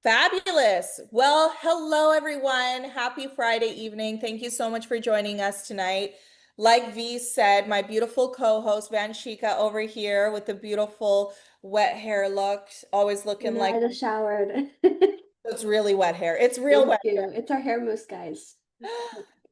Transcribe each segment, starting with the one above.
Fabulous. Well, hello everyone. Happy Friday evening. Thank you so much for joining us tonight. Like V said, my beautiful co-host Vanshika over here with the beautiful wet hair look, always You looking know, like I just showered. it's really wet hair. It's real Thank wet. you. It's our hair mousse, guys.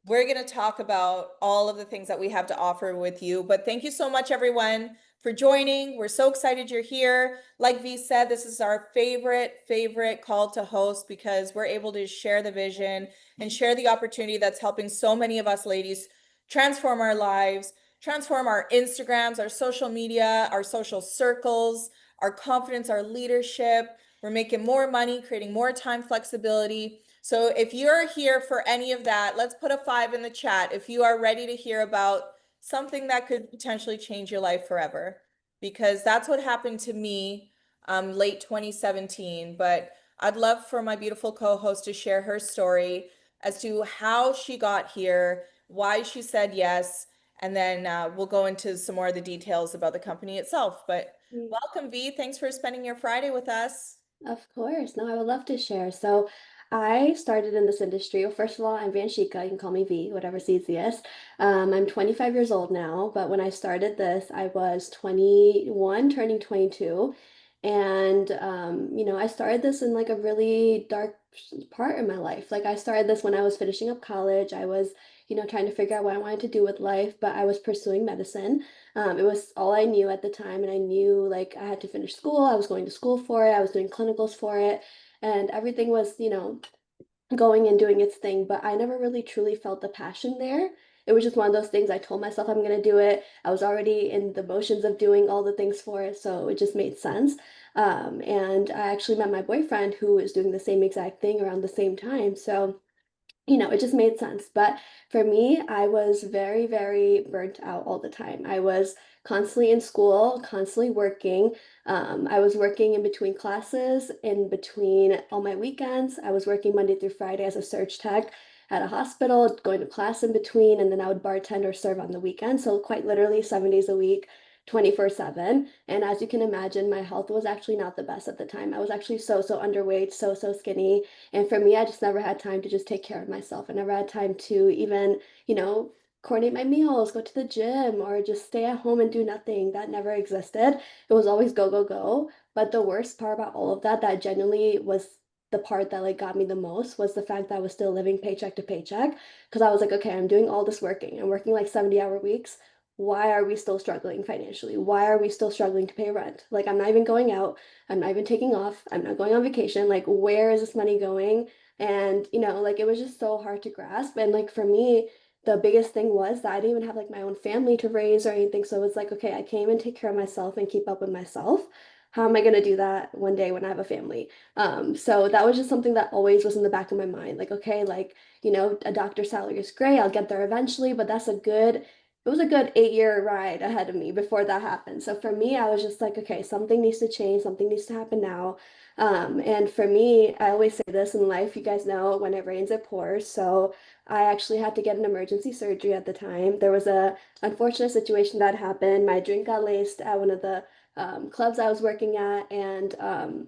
We're going to talk about all of the things that we have to offer with you. But thank you so much, everyone, for joining. We're so excited you're here. Like V said, this is our favorite call to host because we're able to share the vision and share the opportunity that's helping so many of us ladies transform our lives, transform our Instagrams, our social media, our social circles, our confidence, our leadership. We're making more money, creating more time flexibility. So if you're here for any of that, let's put a 5 in the chat if you are ready to hear about something that could potentially change your life forever, because that's what happened to me late 2017. But I'd love for my beautiful co-host to share her story as to how she got here, why she said yes, and then we'll go into some more of the details about the company itself. But Mm. welcome, V. Thanks for spending your Friday with us. Of course. No, I would love to share. So I started in this industry. Well, first of all, I'm Vanshika. You can call me V, whatever's easiest. I'm 25 years old now, but when I started this, I was 21, turning 22. And I started this in like a really dark part in my life. Like I started this when I was finishing up college. I was, trying to figure out what I wanted to do with life, but I was pursuing medicine. It was all I knew at the time, and I knew like I had to finish school. I was going to school for it. I was doing clinicals for it, and everything was, going and doing its thing, but I never really truly felt the passion there. It was just one of those things I told myself I'm gonna do it. I was already in the motions of doing all the things for it, so it just made sense. And I actually met my boyfriend who was doing the same exact thing around the same time. So it just made sense. But for me, I was very, very burnt out all the time. I was constantly in school, constantly working. I was working in between classes, in between all my weekends. I was working Monday through Friday as a surge tech at a hospital, going to class in between, and then I would bartend or serve on the weekend. So quite literally 7 days a week. 24/7. And as you can imagine, my health was actually not the best at the time. I was actually so underweight, so skinny. And for me, I just never had time to just take care of myself. I never had time to even, coordinate my meals, go to the gym, or just stay at home and do nothing. That never existed. It was always go, go, go. But the worst part about all of that, that genuinely was the part that like got me the most was the fact that I was still living paycheck to paycheck. Because I was like, okay, I'm doing all this working. I'm working like 70-hour weeks. Why are we still struggling financially? Why are we still struggling to pay rent? Like, I'm not even going out. I'm not even taking off. I'm not going on vacation. Like, where is this money going? And, like it was just so hard to grasp. And like for me, the biggest thing was that I didn't even have like my own family to raise or anything. So it's like, okay, I can't even take care of myself and keep up with myself. How am I going to do that one day when I have a family? So that was just something that always was in the back of my mind. Like, okay, like, a doctor's salary is great. I'll get there eventually, but it was a good 8-year ride ahead of me before that happened. So for me, I was just like, okay, something needs to change, something needs to happen now. And for me, I always say this in life, you guys know when it rains, it pours. So I actually had to get an emergency surgery at the time. There was a unfortunate situation that happened. My drink got laced at one of the clubs I was working at, and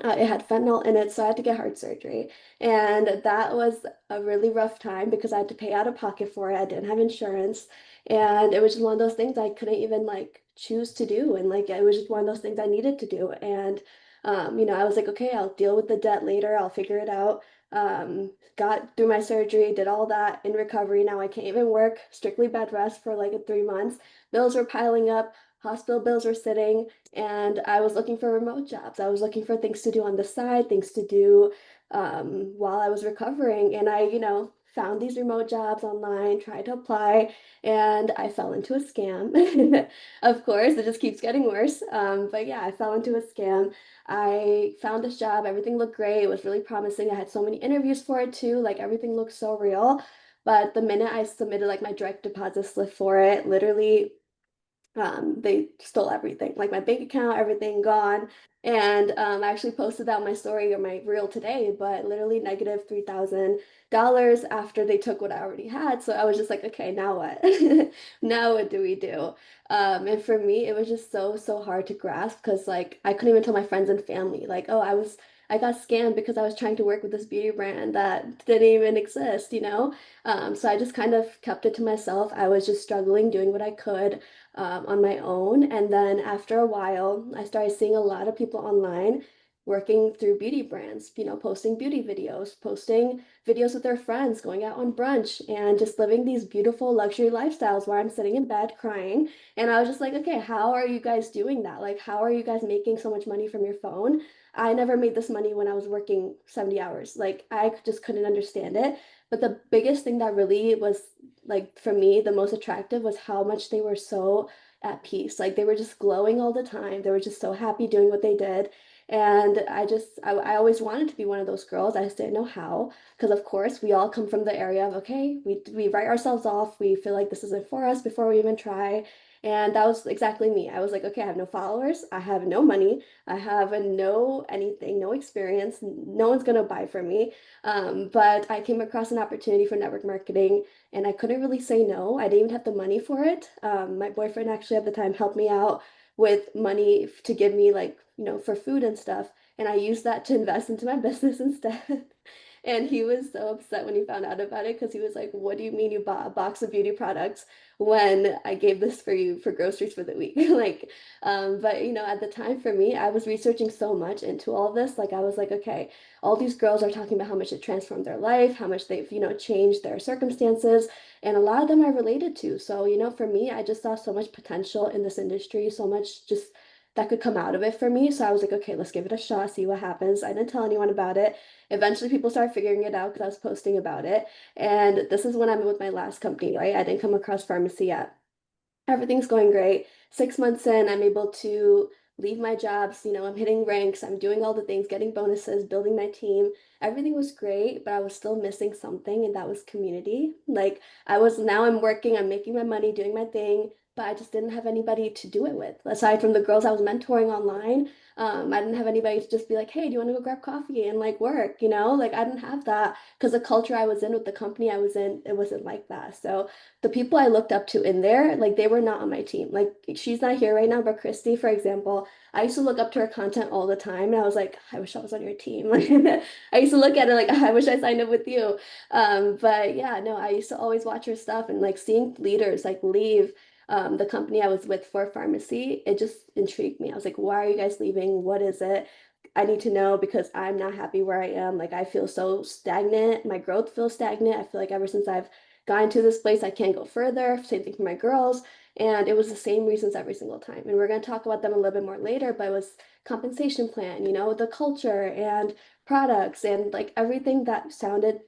it had fentanyl in it, so I had to get heart surgery. And that was a really rough time because I had to pay out of pocket for it. I didn't have insurance. And it was just one of those things I couldn't even like choose to do. And like it was just one of those things I needed to do. And I was like, okay, I'll deal with the debt later. I'll figure it out. Got through my surgery, did all that in recovery. Now I can't even work, strictly bed rest for like 3 months. Bills were piling up, hospital bills were sitting. And I was looking for remote jobs. I was looking for things to do on the side, things to do while I was recovering. And I, found these remote jobs online, tried to apply, and I fell into a scam. Of course, it just keeps getting worse. But yeah, I fell into a scam. I found this job, everything looked great, it was really promising. I had so many interviews for it too, like everything looked so real. But the minute I submitted like my direct deposit slip for it, literally they stole everything, like my bank account, everything gone. And I actually posted that on my story or my reel today, but literally negative $3,000 after they took what I already had. So I was just like, okay, now what? Now what do we do? And for me, it was just so hard to grasp because like I couldn't even tell my friends and family, like, oh, I got scammed because I was trying to work with this beauty brand that didn't even exist, you know? So I just kind of kept it to myself. I was just struggling doing what I could on my own. And then after a while, I started seeing a lot of people online working through beauty brands, you know, posting beauty videos, posting videos with their friends, going out on brunch, and just living these beautiful luxury lifestyles where I'm sitting in bed crying. And I was just like, okay, how are you guys doing that? Like, how are you guys making so much money from your phone? I never made this money when I was working 70 hours. Like, I just couldn't understand it. But the biggest thing that really was, like, for me, the most attractive was how much they were so at peace. Like, they were just glowing all the time. They were just so happy doing what they did. And I always wanted to be one of those girls. I just didn't know how. Because, of course, we all come from the area of, okay, we write ourselves off. We feel like this isn't for us before we even try. And that was exactly me. I was like, okay, I have no followers. I have no money. I have no anything, no experience. No one's going to buy from me. But I came across an opportunity for network marketing and I couldn't really say no. I didn't even have the money for it. My boyfriend actually at the time helped me out with money to give me, like, you know, for food and stuff. And I used that to invest into my business instead. And he was so upset when he found out about it because he was like, "What do you mean you bought a box of beauty products when I gave this for you for groceries for the week?" Like, but you know, at the time for me, I was researching so much into all this. Like, I was like, okay, all these girls are talking about how much it transformed their life, how much they've, you know, changed their circumstances, and a lot of them I related to. So, you know, for me, I just saw so much potential in this industry, so much just that could come out of it for me. So I was like, okay, let's give it a shot, see what happens. I didn't tell anyone about it. Eventually, people started figuring it out because I was posting about it. And this is when I'm with my last company, right? I didn't come across pharmacy yet. Everything's going great. 6 months in, I'm able to leave my jobs. You know, I'm hitting ranks, I'm doing all the things, getting bonuses, building my team. Everything was great, but I was still missing something, and that was community. Like, now I'm working, I'm making my money, doing my thing, but I just didn't have anybody to do it with. Aside from the girls I was mentoring online, I didn't have anybody to just be like, hey, do you want to go grab coffee and like work? You know, like I didn't have that because the culture I was in with the company I was in, it wasn't like that. So the people I looked up to in there, like they were not on my team. Like she's not here right now, but Christy, for example, I used to look up to her content all the time, and I was like, I wish I was on your team. Like I used to look at it like, I wish I signed up with you. But yeah, no, I used to always watch her stuff and like seeing leaders like leave the company I was with for pharmacy, it just intrigued me. I was like, why are you guys leaving? What is it? I need to know because I'm not happy where I am. Like I feel so stagnant. My growth feels stagnant. I feel like ever since I've gotten to this place, I can't go further. Same thing for my girls. And it was the same reasons every single time. And we're going to talk about them a little bit more later, but it was compensation plan, you know, the culture and products and like everything that sounded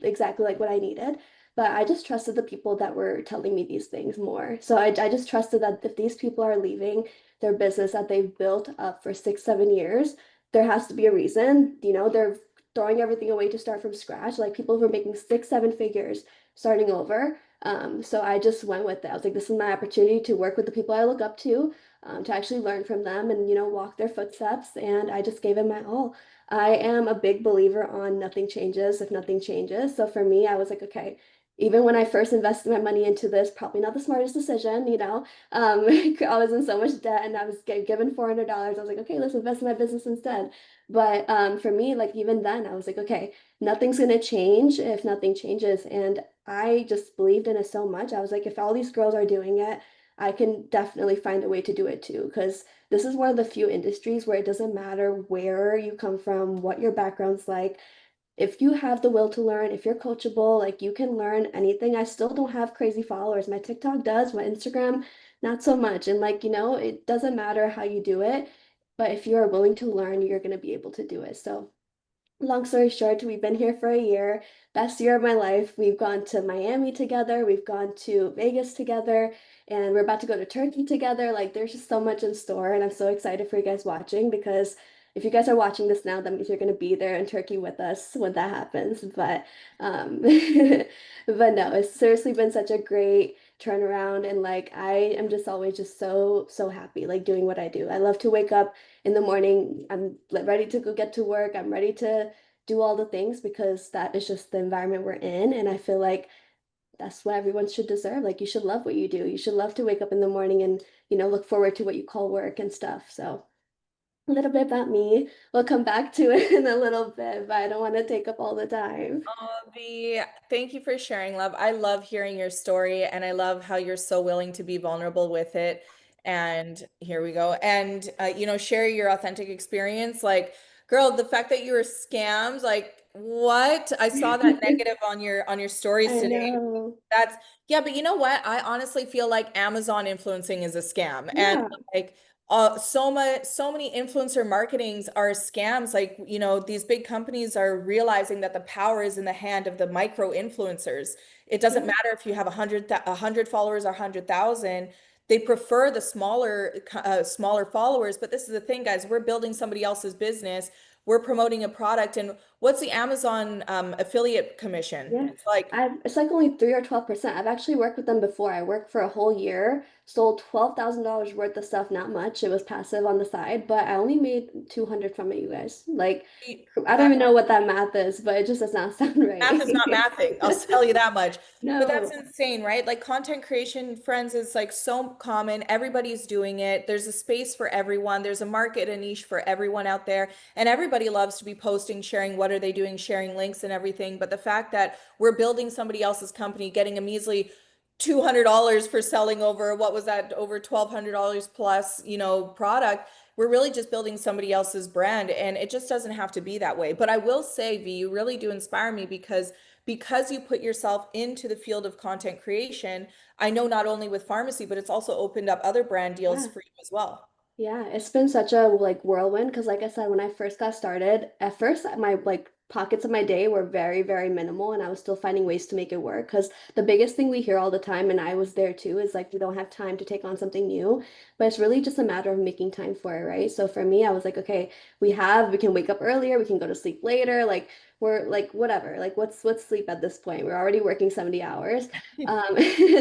exactly like what I needed. But I just trusted the people that were telling me these things more. So I just trusted that if these people are leaving their business that they've built up for 6, 7 years, there has to be a reason. You know, they're throwing everything away to start from scratch. Like people who are making 6, 7 figures starting over. So I just went with it. I was like, this is my opportunity to work with the people I look up to actually learn from them and, you know, walk their footsteps. And I just gave it my all. I am a big believer on nothing changes if nothing changes. So for me, I was like, okay, even when I first invested my money into this, probably not the smartest decision, you know. I was in so much debt and I was given $400. I was like, okay, let's invest in my business instead. But for me, like even then, I was like, okay, nothing's gonna change if nothing changes. And I just believed in it so much. I was like, if all these girls are doing it, I can definitely find a way to do it too. Because this is one of the few industries where it doesn't matter where you come from, what your background's like. If you have the will to learn, if you're coachable, like you can learn anything. I still don't have crazy followers. My TikTok does, my Instagram, not so much. And like, you know, it doesn't matter how you do it, but if you are willing to learn, you're going to be able to do it. So long story short, we've been here for a year. Best year of my life. We've gone to Miami together, we've gone to Vegas together, and we're about to go to Turkey together. Like, there's just so much in store, and I'm so excited for you guys watching because if you guys are watching this now, that means you're going to be there in Turkey with us when that happens. But but no, it's seriously been such a great turnaround, and like I am just always just so happy like doing what I do. I love to wake up in the morning. I'm ready to go get to work. I'm ready to do all the things because that is just the environment we're in. And I feel like that's what everyone should deserve. Like you should love what you do. You should love to wake up in the morning and, you know, look forward to what you call work and stuff. So a little bit about me. We'll come back to it in a little bit, but I don't want to take up all the time. V, thank you for sharing, love. I love hearing your story and I love how you're so willing to be vulnerable with it. And here we go. And share your authentic experience. Like, girl, the fact that you were scammed, like, what? I saw that negative on your stories I today. know. That's yeah, but you know what? I honestly feel like Amazon influencing is a scam. And Yeah, like so many influencer marketings are scams. Like, these big companies are realizing that the power is in the hand of the micro influencers. It doesn't yeah, matter if you have a hundred followers or 100,000. They prefer the smaller followers. But this is the thing, guys. We're building somebody else's business. We're promoting a product. And what's the Amazon affiliate commission? yeah. It's like It's like only 3 or 12%. I've actually worked with them before. I worked for a whole year, sold $12,000 worth of stuff, not much. It was passive on the side, but I only made 200 from it, you guys. Like, I don't that even know what that math is, but it just does not sound math right. is not mathing. I'll tell you that much. But that's No. insane, right? Like content creation, friends, is like so common. Everybody's doing it. There's a space for everyone. There's a market, a niche for everyone out there. And everybody loves to be posting, sharing what are they doing, sharing links and everything. But the fact that we're building somebody else's company, getting a measly $200 for selling over what was that, over $1,200 plus, product. We're really just building somebody else's brand, and it just doesn't have to be that way. But I will say, V, you really do inspire me because you put yourself into the field of content creation. I know not only with pharmacy, but it's also opened up other brand deals Yeah. for you as well. Yeah, it's been such a like whirlwind because like I said, when I first got started, at first my like pockets of my day were very, very minimal and I was still finding ways to make it work. Because the biggest thing we hear all the time, and I was there too, is like we don't have time to take on something new. But it's really just a matter of making time for it, right? So for me, I was like, okay, we can wake up earlier, we can go to sleep later, like we're like whatever, like what's sleep at this point? We're already working 70 hours. Um,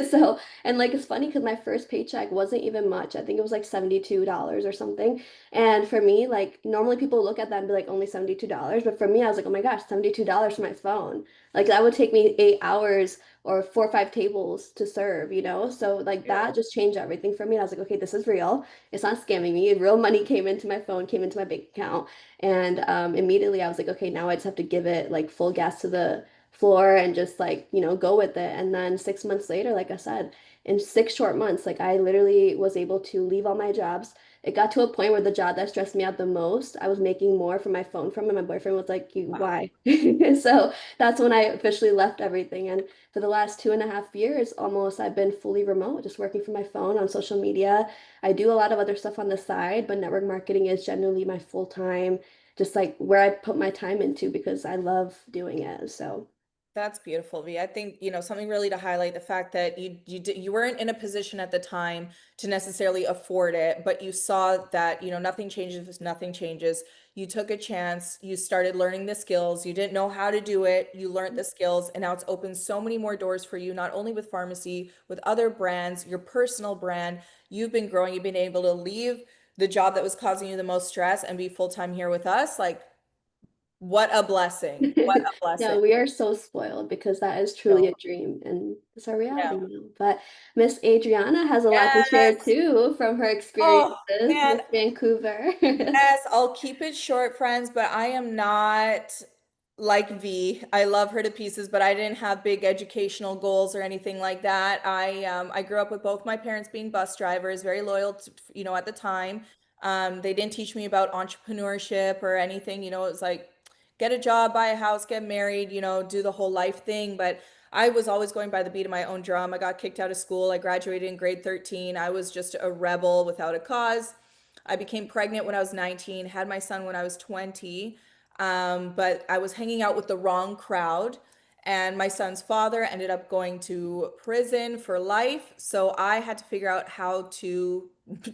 so and like it's funny because my first paycheck wasn't even much. I think it was like $72 or something. And for me, like normally people look at that and be like only $72. But for me, I was like, oh my gosh, $72 for my phone. Like that would take me 8 hours or 4 or 5 tables to serve, you know? So like that just changed everything for me. And I was like, okay, this is real. It's not scamming me. Real money came into my phone, came into my bank account. And immediately I was like, okay, now I just have to give it like full gas to the floor and just like, go with it. And then 6 months later, like I said, in 6 short months, like I literally was able to leave all my jobs. It got to a point where the job that stressed me out the most, I was making more from my phone from, and my boyfriend was like, "You, Wow. why?" So that's when I officially left everything. And for the last 2.5 years, almost, I've been fully remote, just working from my phone on social media. I do a lot of other stuff on the side, but network marketing is genuinely my full time, just like where I put my time into because I love doing it. So. That's beautiful, V. I think, something really to highlight the fact that you weren't in a position at the time to necessarily afford it, but you saw that, nothing changes if nothing changes. You took a chance, you started learning the skills, you didn't know how to do it, you learned the skills, and now it's opened so many more doors for you, not only with pharmacy, with other brands, your personal brand. You've been growing, you've been able to leave the job that was causing you the most stress and be full-time here with us. Like, what a blessing. What a blessing. No, we are so spoiled because that is truly a dream and it's our reality Yeah. now. But Miss Adriana has a lot to share Yes. too from her Oh, experiences, man. Miss Vancouver. Yes, I'll keep it short, friends, but I am not like V. I love her to pieces, but I didn't have big educational goals or anything like that. I grew up with both my parents being bus drivers, very loyal to, at the time. They didn't teach me about entrepreneurship or anything, it was like get a job, buy a house, get married, do the whole life thing, but I was always going by the beat of my own drum. I got kicked out of school. I graduated in grade 13. I was just a rebel without a cause. I became pregnant when I was 19, had my son when I was 20. But I was hanging out with the wrong crowd. And my son's father ended up going to prison for life. So I had to figure out how to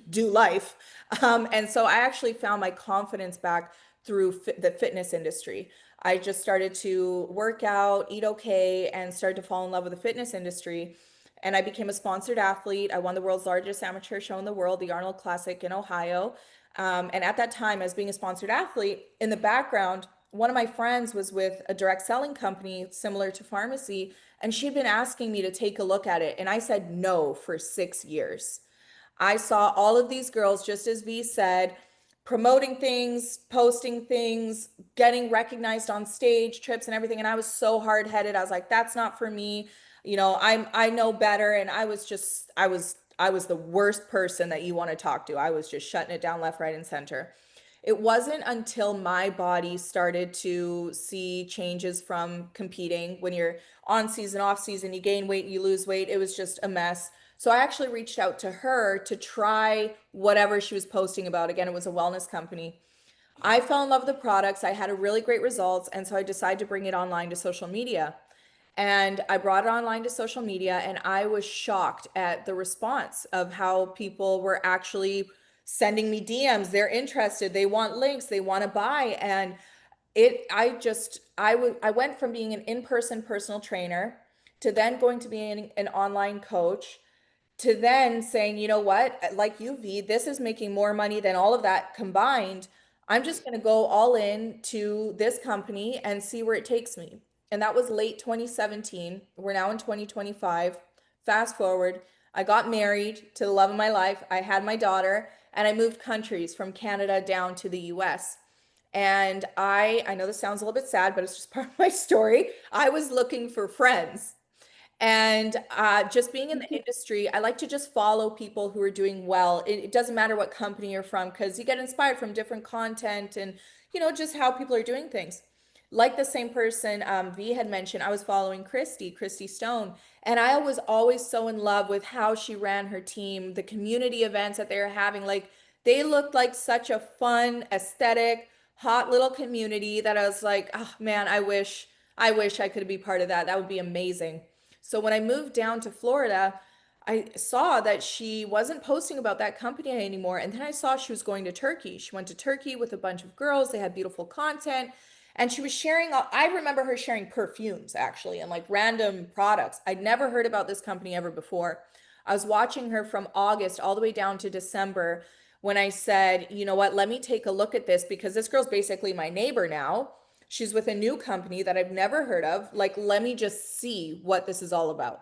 do life. And so I actually found my confidence back through the fitness industry. I just started to work out, eat okay, and started to fall in love with the fitness industry. And I became a sponsored athlete. I won the world's largest amateur show in the world, the Arnold Classic in Ohio. And at that time, as being a sponsored athlete, in the background, one of my friends was with a direct selling company similar to pharmacy, and she'd been asking me to take a look at it. And I said no for 6 years. I saw all of these girls, just as V said, promoting things, posting things, getting recognized on stage, trips and everything. And I was so hard-headed. I was like, that's not for me. I know better. And I was the worst person that you want to talk to. I was just shutting it down left, right, and center. It wasn't until my body started to see changes from competing. When you're on season, off season, you gain weight, you lose weight. It was just a mess. So I actually reached out to her to try whatever she was posting about. Again, it was a wellness company. I fell in love with the products. I had a really great results. And so I decided to bring it online to social media. And I brought it online to social media, and I was shocked at the response of how people were actually sending me DMs. They're interested, they want links, they want to buy. And I went from being an in-person personal trainer to then going to being an online coach to then saying, you know what, like you, V, this is making more money than all of that combined. I'm just going to go all in to this company and see where it takes me. And that was late 2017. We're now in 2025. Fast forward, I got married to the love of my life. I had my daughter, and I moved countries from Canada down to the US. And I know this sounds a little bit sad, but it's just part of my story. I was looking for friends. And just being in the industry, I like to just follow people who are doing well. It doesn't matter what company you're from because you get inspired from different content and, just how people are doing things. Like the same person V had mentioned, I was following Christy Stone, and I was always so in love with how she ran her team, the community events that they were having. Like they looked like such a fun, aesthetic, hot little community that I was like, oh man, I wish I could be part of that. That would be amazing. So when I moved down to Florida, I saw that she wasn't posting about that company anymore. And then I saw she was going to Turkey. She went to Turkey with a bunch of girls. They had beautiful content. And she was sharing, I remember her sharing perfumes actually and like random products. I'd never heard about this company ever before. I was watching her from August all the way down to December when I said, you know what, let me take a look at this because this girl's basically my neighbor now. She's with a new company that I've never heard of. Like, let me just see what this is all about.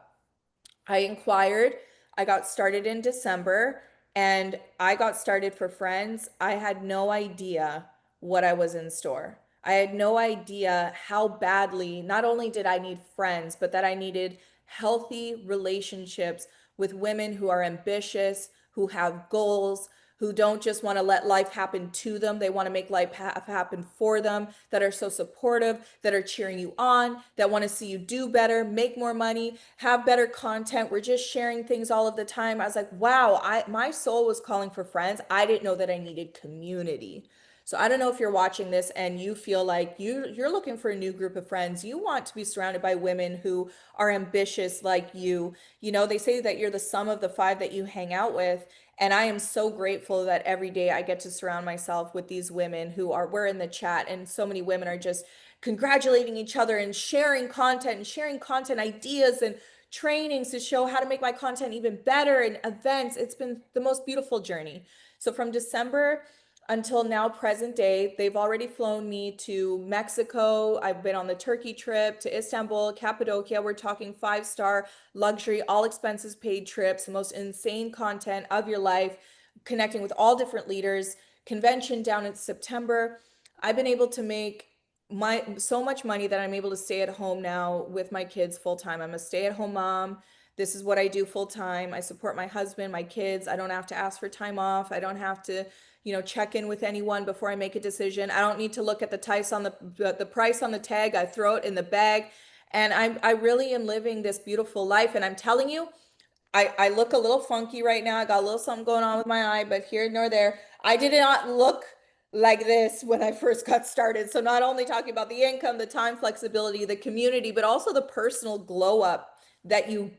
I inquired. I got started in December and I got started for friends. I had no idea what I was in store. I had no idea how badly, not only did I need friends, but that I needed healthy relationships with women who are ambitious, who have goals, who don't just want to let life happen to them. They want to make life happen for them, that are so supportive, that are cheering you on, that want to see you do better, make more money, have better content. We're just sharing things all of the time. I was like, wow, my soul was calling for friends. I didn't know that I needed community. So I don't know if you're watching this and you feel like you're looking for a new group of friends. You want to be surrounded by women who are ambitious like you. They say that you're the sum of the five that you hang out with. And I am so grateful that every day I get to surround myself with these women we're in the chat, and so many women are just congratulating each other and sharing content ideas and trainings to show how to make my content even better and events. It's been the most beautiful journey. So from December until now, present day, they've already flown me to Mexico. I've been on the Turkey trip to Istanbul, Cappadocia. We're talking 5-star luxury, all expenses paid trips, the most insane content of your life, connecting with all different leaders. Convention down in September. I've been able to make my so much money that I'm able to stay at home now with my kids full time. I'm a stay-at-home mom. This is what I do full time. I support my husband, my kids. I don't have to ask for time off. I don't have to, check in with anyone before I make a decision. I don't need to look at the price on the tag. I throw it in the bag, and I really am living this beautiful life. And I'm telling you, I look a little funky right now. I got a little something going on with my eye, but here nor there. I did not look like this when I first got started. So not only talking about the income, the time flexibility, the community, but also the personal glow up that you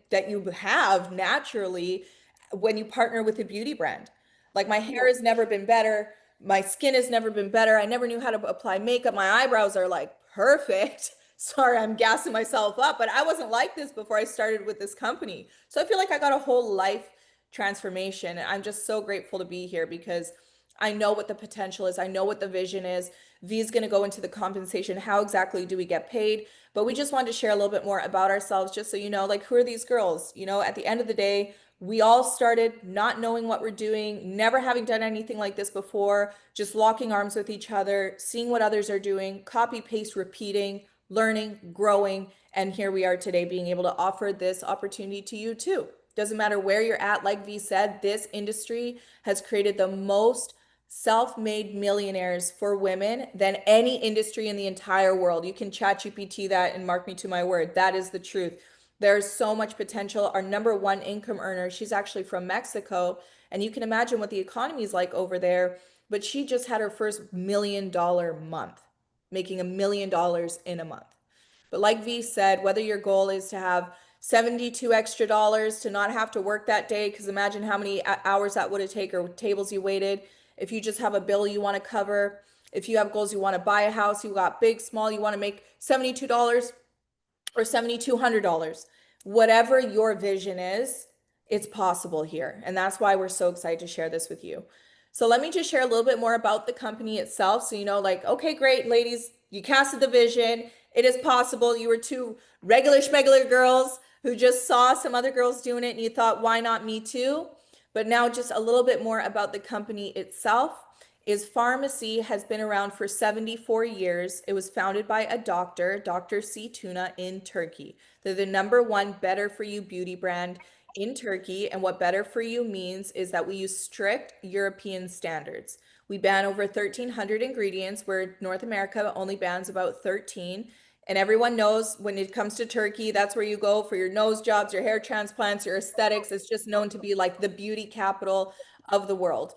have naturally when you partner with a beauty brand. Like my hair has never been better, my skin has never been better. I never knew how to apply makeup. My eyebrows are like perfect. Sorry, I'm gassing myself up, but I wasn't like this before I started with this company. So I feel like I got a whole life transformation. And I'm just so grateful to be here because I know what the potential is. I know what the vision is. V is going to go into the compensation. How exactly do we get paid? But we just wanted to share a little bit more about ourselves, just so you know, like, who are these girls? At the end of the day, We all started not knowing what we're doing, never having done anything like this before, just locking arms with each other, seeing what others are doing, copy, paste, repeating, learning, growing. And here we are today being able to offer this opportunity to you too. Doesn't matter where you're at. Like V said, this industry has created the most self-made millionaires for women than any industry in the entire world. You can chat GPT that and mark me to my word. That is the truth. There's so much potential. Our number one income earner, she's actually from Mexico, and you can imagine what the economy is like over there. But she just had her first $1 million month, making $1 million in a month. But like V said, whether your goal is to have 72 extra dollars to not have to work that day, because imagine how many hours that would have taken or tables you waited. If you just have a bill you want to cover, if you have goals, you want to buy a house, you got big, small, you want to make $72 or $7,200. Whatever your vision is, it's possible here. And that's why we're so excited to share this with you. So let me just share a little bit more about the company itself. So, you know, like, okay, great, ladies, you casted the vision. It is possible. You were two regular schmegular girls who just saw some other girls doing it and you thought, why not me too? But now just a little bit more about the company itself is Pharmacy has been around for 74 years. It was founded by a doctor, Dr. C. Tuna in Turkey. They're the number one better for you beauty brand in Turkey. And what better for you means is that we use strict European standards. We ban over 1,300 ingredients, where North America only bans about 13. And everyone knows when it comes to Turkey, that's where you go for your nose jobs, your hair transplants, your aesthetics. It's just known to be like the beauty capital of the world.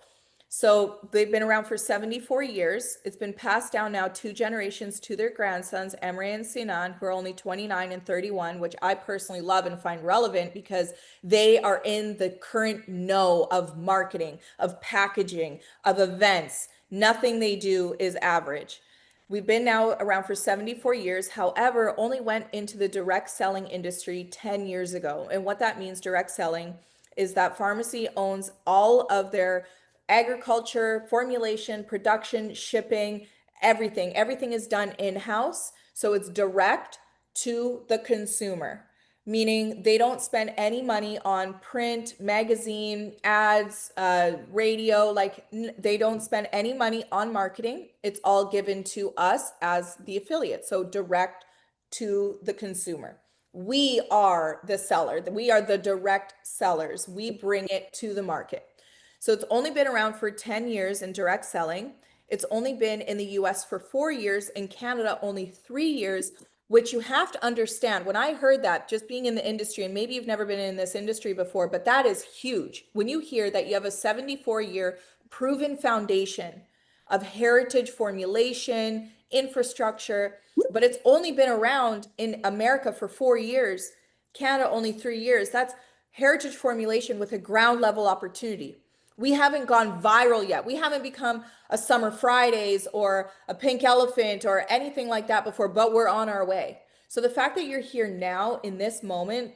So they've been around for 74 years. It's been passed down now two generations to their grandsons, Emre and Sinan, who are only 29 and 31, which I personally love and find relevant because they are in the current know of marketing, of packaging, of events. Nothing they do is average. We've been now around for 74 years, however, only went into the direct selling industry 10 years ago. And what that means, direct selling, is that pharmacy owns all of their agriculture, formulation, production, shipping, everything. Everything is done in-house. So it's direct to the consumer, meaning they don't spend any money on print, magazine, ads, radio. Like they don't spend any money on marketing. It's all given to us as the affiliate. So direct to the consumer. We are the seller. We are the direct sellers. We bring it to the market. So it's only been around for 10 years in direct selling. It's only been in the US for 4 years, in Canada only 3 years, which you have to understand. When I heard that, just being in the industry, and maybe you've never been in this industry before, but that is huge. When you hear that you have a 74-year proven foundation of heritage formulation, infrastructure, but it's only been around in America for 4 years, Canada only 3 years. That's heritage formulation with a ground level opportunity. We haven't gone viral yet. We haven't become a Summer Fridays or a Pink Elephant or anything like that before, but we're on our way. So the fact that you're here now in this moment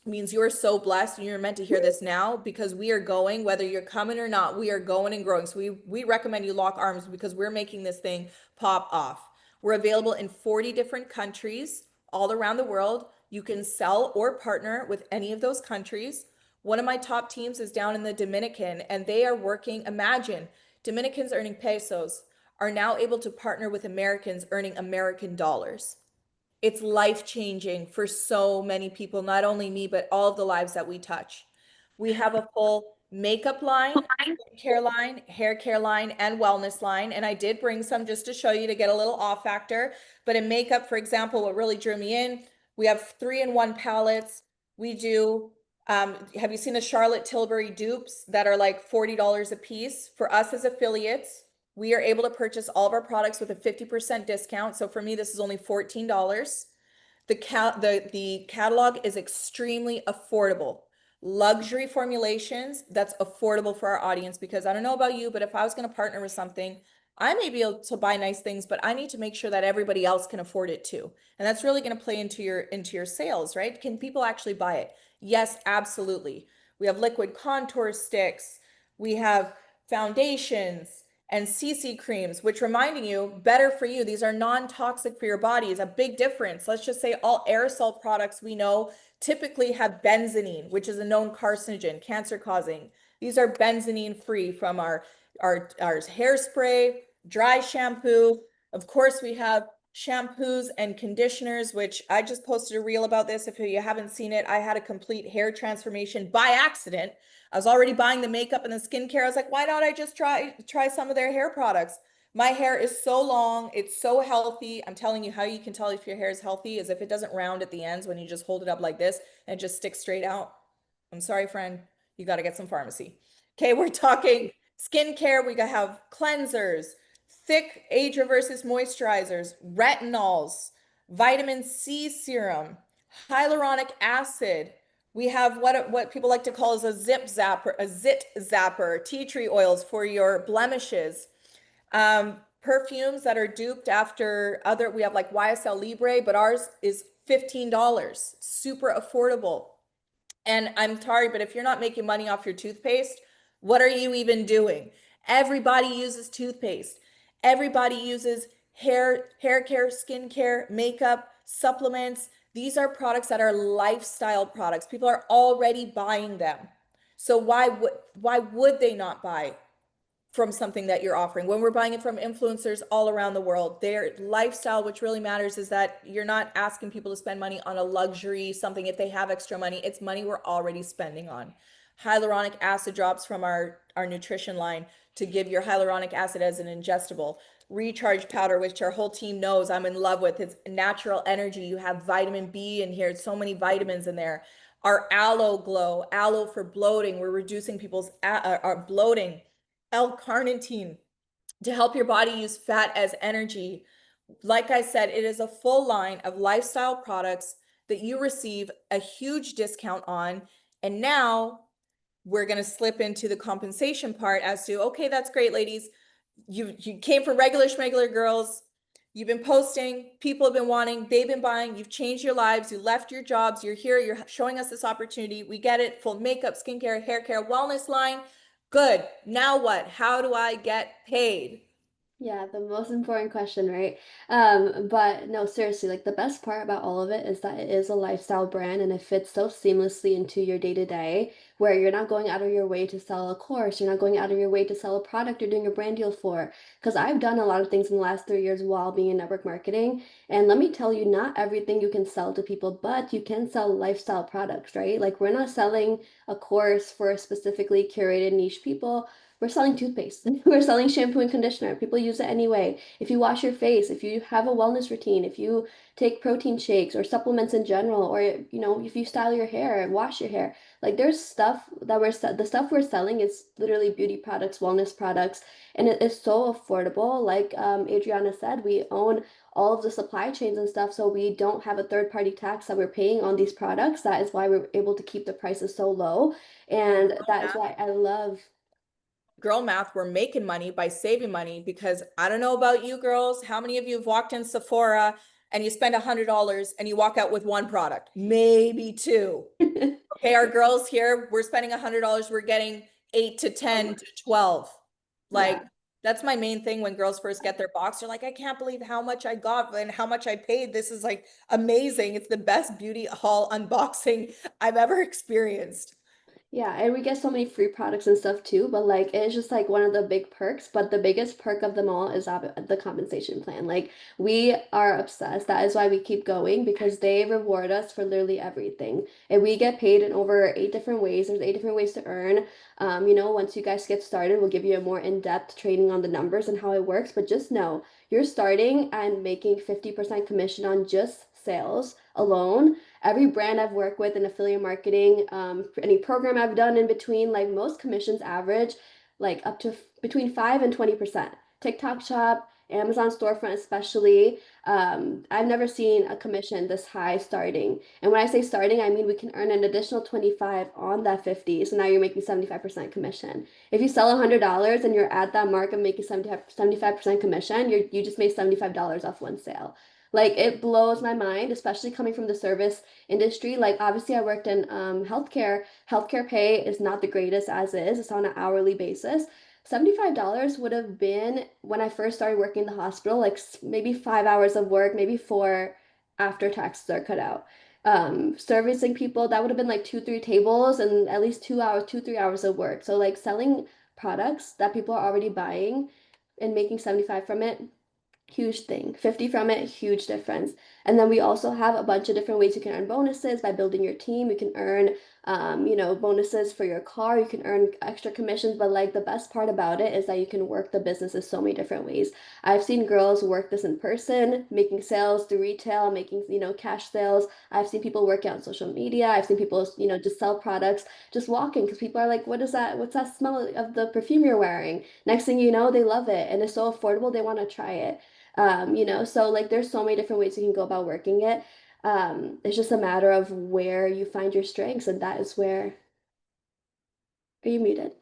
means you're so blessed and you're meant to hear this now, because we are going, whether you're coming or not, we are going and growing. So we recommend you lock arms because we're making this thing pop off. We're available in 40 different countries all around the world. You can sell or partner with any of those countries. One of my top teams is down in the Dominican, and they are working. Imagine Dominicans earning pesos are now able to partner with Americans earning American dollars. It's life changing for so many people, not only me, but all of the lives that we touch. We have a full makeup line, care line, hair care line, and wellness line. And I did bring some just to show you to get a little off factor. But in makeup, for example, what really drew me in, we have 3-in-1 palettes. We do, have you seen the Charlotte Tilbury dupes that are like $40 a piece? For us as affiliates, we are able to purchase all of our products with a 50% discount. So for me, this is only $14. The catalog is extremely affordable. Luxury formulations that's affordable for our audience, because I don't know about you, but if I was going to partner with something, I may be able to buy nice things, but I need to make sure that everybody else can afford it too. And that's really going to play into your sales, right? Can people actually buy it? Yes, absolutely. We have liquid contour sticks. We have foundations, and CC creams, which reminding you, better for you. These are non-toxic for your body is a big difference. Let's just say all aerosol products we know typically have benzene, which is a known carcinogen, cancer causing. These are benzene free from our hairspray, dry shampoo. Of course, we have shampoos and conditioners, which I just posted a reel about this. If you haven't seen it, I had a complete hair transformation by accident. I was already buying the makeup and the skincare. I was like, why not I just try some of their hair products? My hair is so long, it's so healthy. I'm telling you how you can tell if your hair is healthy is if it doesn't round at the ends when you just hold it up like this and it just sticks straight out. I'm sorry, friend. You got to get some pharmacy. Okay, we're talking skincare. We got to have cleansers, thick age reverses moisturizers, retinols, vitamin C serum, hyaluronic acid. We have what people like to call as a zit zapper, tea tree oils for your blemishes. Perfumes that are duped after other, we have like YSL Libre, but ours is $15, super affordable. And I'm sorry, but if you're not making money off your toothpaste, what are you even doing? Everybody uses toothpaste. Everybody uses hair care, skin care, makeup, supplements. These are products that are lifestyle products. People are already buying them. So why would they not buy from something that you're offering? When we're buying it from influencers all around the world, their lifestyle, which really matters, is that you're not asking people to spend money on a luxury something if they have extra money. It's money we're already spending on. Hyaluronic acid drops from our nutrition line to give your hyaluronic acid as an ingestible. Recharge powder, which our whole team knows I'm in love with. It's natural energy. You have vitamin B in here, so many vitamins in there. Our aloe glow, aloe for bloating. We're reducing people's our bloating. L-carnitine to help your body use fat as energy. Like I said, it is a full line of lifestyle products that you receive a huge discount on. And now we're going to slip into the compensation part as to, okay, that's great, ladies. You came from regular schmegular girls. You've been posting, people have been wanting, they've been buying, you've changed your lives, you left your jobs, you're here, you're showing us this opportunity. We get it, full makeup, skincare, hair care, wellness line. Good. Now what? How do I get paid? Yeah, the most important question, right? But no, seriously, like the best part about all of it is that it is a lifestyle brand and it fits so seamlessly into your day to day, where you're not going out of your way to sell a course, you're not going out of your way to sell a product you're doing a brand deal for. Because I've done a lot of things in the last 3 years while being in network marketing, and let me tell you, not everything you can sell to people, but you can sell lifestyle products, right? Like we're not selling a course for specifically curated niche people. We're selling toothpaste. We're selling shampoo and conditioner. People use it anyway. If you wash your face, if you have a wellness routine, if you take protein shakes or supplements in general, or if you style your hair and wash your hair, like there's stuff that the stuff we're selling is literally beauty products, wellness products, and it is so affordable. Like Adriana said, we own all of the supply chains and stuff, so we don't have a third party tax that we're paying on these products. That is why we're able to keep the prices so low, And and that is why I love. girl math, we're making money by saving money because I don't know about you girls. How many of you have walked in Sephora and you spend $100 and you walk out with one product, maybe two? Okay, our girls here, we're spending $100, we're getting 8 to 10 to 12. Like Yeah. that's my main thing when girls first get their box. They're like, I can't believe how much I got and how much I paid. This is like amazing. It's the best beauty haul unboxing I've ever experienced. Yeah, and we get so many free products and stuff too, but like it's just like one of the big perks, but the biggest perk of them all is the compensation plan. Like we are obsessed. That is why we keep going because they reward us for literally everything. And we get paid in over 8 different ways. There's 8 different ways to earn. Once you guys get started, we'll give you a more in-depth training on the numbers and how it works, but just know you're starting and making 50% commission on just sales alone. Every brand I've worked with in affiliate marketing, any program I've done in between, like most commissions average like up to between 5 and 20%. TikTok Shop, Amazon storefront especially. I've never seen a commission this high starting. And when I say starting, I mean we can earn an additional 25 on that 50. So now you're making 75% commission. If you sell $100 and you're at that mark of making 75% commission, you just made $75 off one sale. Like it blows my mind, especially coming from the service industry. Like obviously I worked in healthcare. Healthcare pay is not the greatest as is. It's on an hourly basis. $75 would have been when I first started working in the hospital, like maybe 5 hours of work, maybe four after taxes are cut out. Servicing people, that would have been like two, three tables and at least 2 hours, 3 hours of work. So like selling products that people are already buying and making 75 from it, huge thing. 50 from it, huge difference. And then we also have a bunch of different ways you can earn bonuses by building your team. You can earn, bonuses for your car. You can earn extra commissions. But like the best part about it is that you can work the business in so many different ways. I've seen girls work this in person, making sales through retail, making, cash sales. I've seen people work out on social media. I've seen people, just sell products, just walking because people are like, what is that? What's that smell of the perfume you're wearing? Next thing you know, they love it and it's so affordable, they want to try it. So like there's so many different ways you can go about working it. It's just a matter of where you find your strengths, and that is where. Are you muted?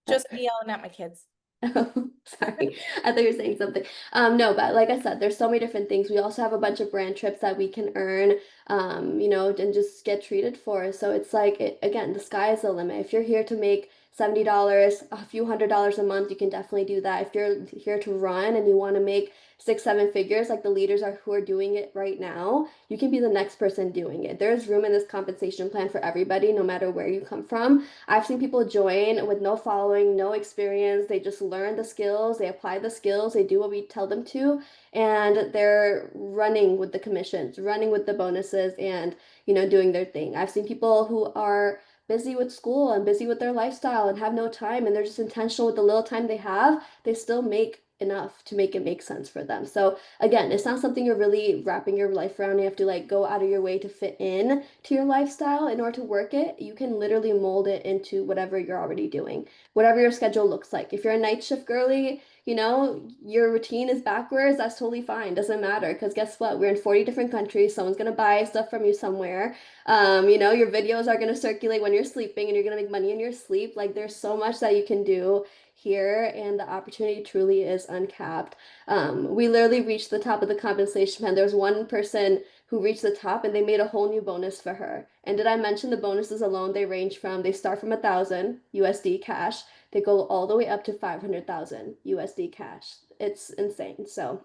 Oh. Just me yelling at my kids. Oh, sorry. I thought you were saying something. No, but like I said, there's so many different things. We also have a bunch of brand trips that we can earn, and just get treated for. So it's like, again, the sky is the limit. If you're here to make $70, a few $100s a month, you can definitely do that. If you're here to run and you want to make 6, 7 figures, like the leaders are who are doing it right now, you can be the next person doing it. There's room in this compensation plan for everybody, no matter where you come from. I've seen people join with no following, no experience. They just learn the skills, they apply the skills, they do what we tell them to, and they're running with the commissions, running with the bonuses, and doing their thing. I've seen people who are busy with school and busy with their lifestyle and have no time, and they're just intentional with the little time they have. They still make enough to make it make sense for them. So again, it's not something you're really wrapping your life around. You have to like go out of your way to fit in to your lifestyle in order to work it. You can literally mold it into whatever you're already doing, whatever your schedule looks like. If you're a night shift girly, your routine is backwards, that's totally fine. Doesn't matter because guess what? We're in 40 different countries. Someone's gonna buy stuff from you somewhere. Your videos are gonna circulate when you're sleeping and you're gonna make money in your sleep. Like there's so much that you can do here, and the opportunity truly is uncapped. We literally reached the top of the compensation plan. There was one person who reached the top and they made a whole new bonus for her. And did I mention the bonuses alone? They start from 1,000 USD cash. They go all the way up to 500,000 USD cash. It's insane. So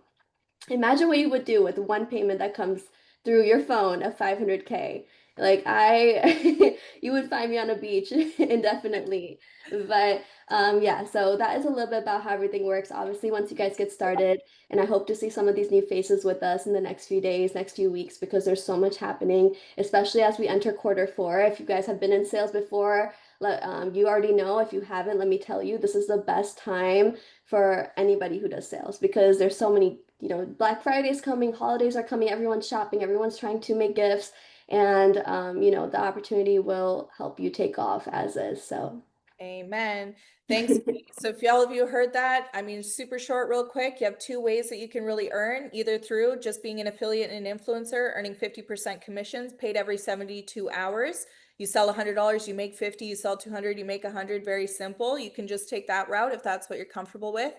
imagine what you would do with one payment that comes through your phone of 500K. Like you would find me on a beach indefinitely. But yeah, so that is a little bit about how everything works. Obviously, once you guys get started, and I hope to see some of these new faces with us in the next few days, next few weeks, because there's so much happening, especially as we enter quarter 4. If you guys have been in sales before, you already know. If you haven't, let me tell you, this is the best time for anybody who does sales because there's so many, Black Friday is coming, holidays are coming, everyone's shopping, everyone's trying to make gifts, and the opportunity will help you take off as is. So Amen. Thanks. So if all of you heard that, I mean, super short, real quick, you have two ways that you can really earn, either through just being an affiliate and an influencer, earning 50% commissions paid every 72 hours. You sell $100, you make 50, you sell 200, you make 100, very simple. You can just take that route if that's what you're comfortable with.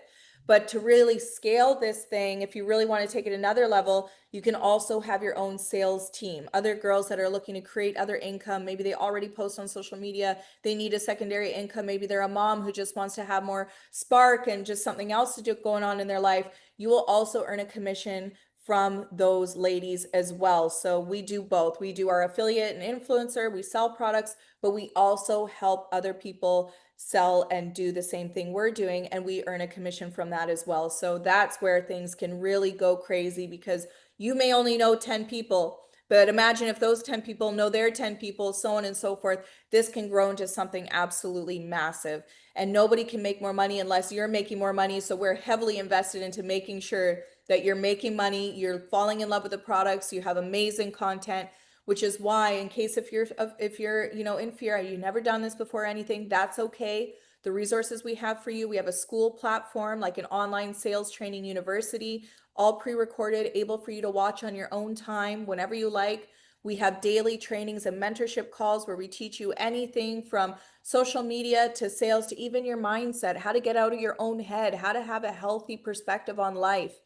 But to really scale this thing, if you really want to take it another level, you can also have your own sales team. Other girls that are looking to create other income, maybe they already post on social media, they need a secondary income. Maybe they're a mom who just wants to have more spark and just something else to do going on in their life. You will also earn a commission from those ladies as well. So we do both. We do our affiliate and influencer, we sell products, but we also help other people sell and do the same thing we're doing, and we earn a commission from that as well. So that's where things can really go crazy because you may only know 10 people, but imagine if those 10 people know their 10 people, so on and so forth. This can grow into something absolutely massive, and nobody can make more money unless you're making more money. So we're heavily invested into making sure that you're making money, you're falling in love with the products, you have amazing content, which is why, in case if you're in fear, you've never done this before or anything, that's okay. The resources we have for you, we have a school platform, like an online sales training university, all pre-recorded, able for you to watch on your own time whenever you like. We have daily trainings and mentorship calls where we teach you anything from social media to sales to even your mindset, how to get out of your own head, how to have a healthy perspective on life.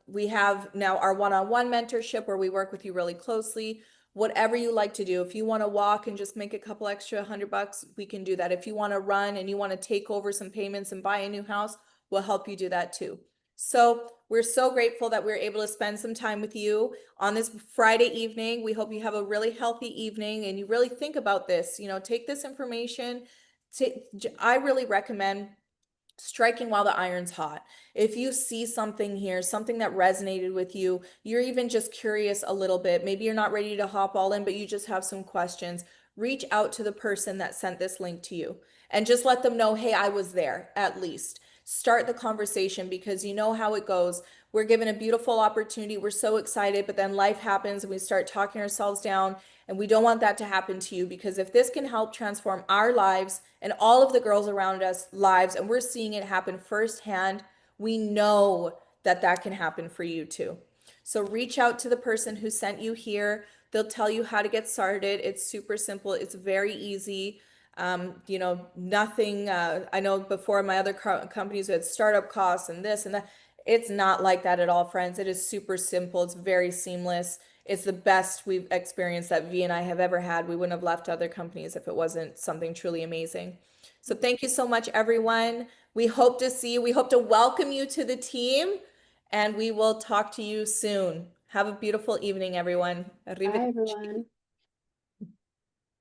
We have now our one-on-one mentorship where we work with you really closely. whatever you like to do. If you want to walk and just make a couple extra $100, we can do that. If you want to run and you want to take over some payments and buy a new house, we'll help you do that too. So we're so grateful that we're able to spend some time with you on this Friday evening. We hope you have a really healthy evening and you really think about this. Take this information. I really recommend striking while the iron's hot. If you see something here, something that resonated with you, you're even just curious a little bit, maybe you're not ready to hop all in, but you just have some questions, reach out to the person that sent this link to you and just let them know, hey, I was there at least. Start the conversation because you know how it goes. We're given a beautiful opportunity. We're so excited, but then life happens and we start talking ourselves down. And we don't want that to happen to you because if this can help transform our lives and all of the girls around us lives, and we're seeing it happen firsthand, we know that that can happen for you too. So reach out to the person who sent you here. They'll tell you how to get started. It's super simple. It's very easy. Nothing, I know before my other companies had startup costs and this and that. It's not like that at all, friends. It is super simple. It's very seamless. It's the best we've experienced that V and I have ever had. We wouldn't have left other companies if it wasn't something truly amazing. So thank you so much, everyone. We hope to see you. We hope to welcome you to the team, and we will talk to you soon. Have a beautiful evening, everyone. Bye, Arrivederci. everyone.